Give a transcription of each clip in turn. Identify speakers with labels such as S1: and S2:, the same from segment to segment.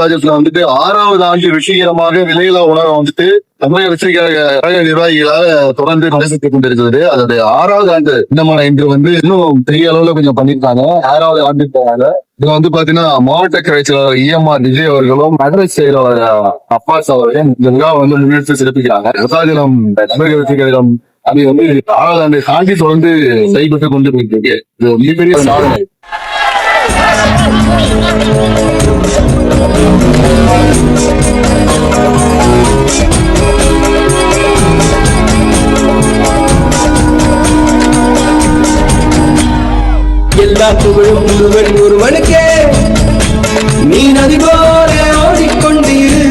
S1: ப்ராஜெக்ட்ல வந்துட்டு 6வது ஆண்டு வெற்றிகரமாக விலையில உணவை வந்துட்டு தமிழக வெற்றிகர நிர்வாகிகளாக தொடர்ந்து நடைபெற்றுக் கொண்டிருக்கிறது. அதோடைய 6வது ஆண்டு தினமான இன்று வந்து இன்னும் பெரிய அளவுல கொஞ்சம் பண்ணிருக்காங்க. 6வது ஆண்டு இதுல வந்து பாத்தீங்கன்னா மாவட்ட கிளை செயலாளர் EMR விஜய் அவர்களும் நகர செயலாளர் அப்பாஸ் அவர்களும் இதெல்லாம் வந்து முன்னெடுத்து சிறப்பிக்கிறாங்க. விவசாயம் தமிழக வெற்றிகரம் அது வந்து 6வது ஆண்டு தாண்டி தொடர்ந்து செயல்பட்டுக் கொண்டு போயிட்டு இருக்கு. இது மிகப்பெரிய சாதனை.
S2: எல்லா புகழும் ஒருவனுக்கே, நீ நதி போல ஓடிக்கொண்டிரு.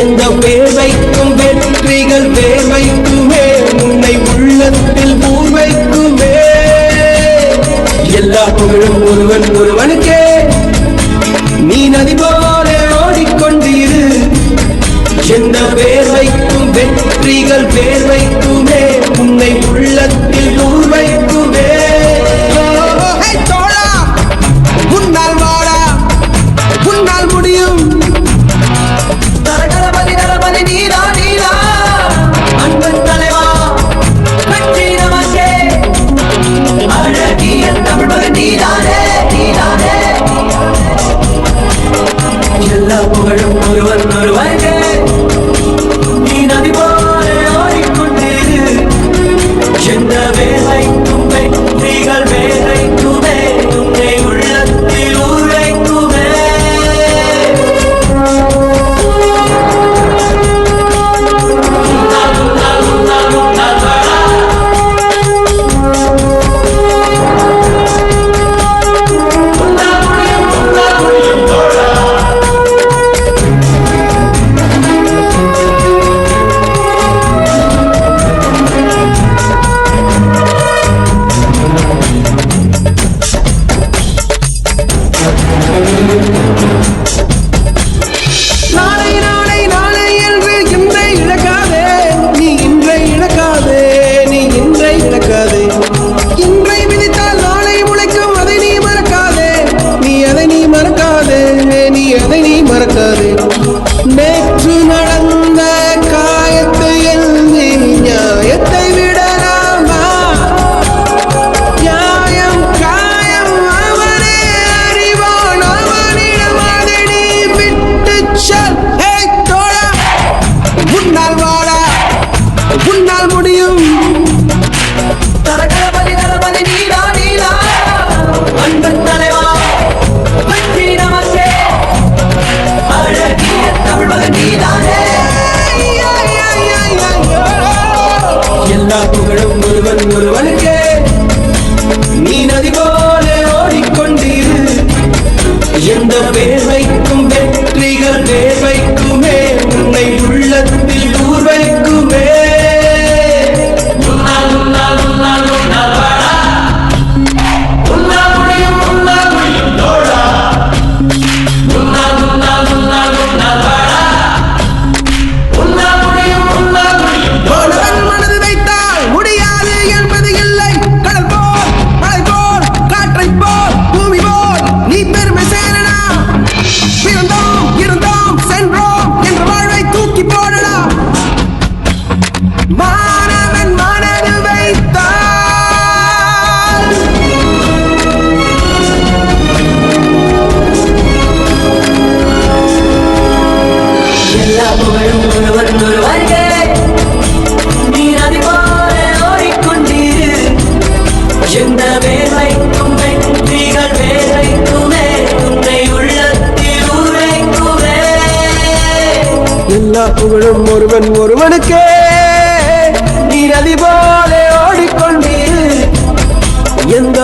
S2: எந்த பேர் வைக்கும் வெற்றிகள் பேர் வைக்குமே, உன்னை உள்ளத்தில் பூர் வைக்குமே. எல்லா புகழும் ஒருவனுக்கே, நீ நதி போல ஓடிக்கொண்டிரு. எந்த பேர் வைக்கும் வெற்றிகள் பேர் வைக்குமே, உன்னை உள்ளத்தில் பூர் வைக்குமே. எல்லா புகழும் ஒருவனுக்கே, நீ நதி போல ஓடிக்கொண்டிரு. எந்த வேலைக்கும் வெற்றிகள் வேலைக்குமே, உன்னை உள்ளத்தில் உரைக்குமே. நேற்று நடந்த காயத்தை எழுதி நியாயத்தை விடலாமா? நியாயம் காயம் அவனே அறிவான், அவனிடம் அதை நீ விட்டு சொல். தோழா, உன்னால் வாடா, உன்னால் முடியும். தரகபதி தளபதி நீடா நீடா, அன்பன் தலைவா வெற்றி நமக்கே, அழகிய தமிழ்மகன் நீதானே. எல்லா புகழும் ஒருவனுக்கே, நீ நதி போல ஓடிக்கொண்டிரு. எந்த பேர் வைக்கும் வெற்றிகள் பேர் வைக்குமே, உன்னை உள்ளத்தில் ஊர் வைக்குமே. எல்லா புகழும் ஒருவனுக்கே, நீ நதி போல ஓடிக்கொண்டீர். எந்த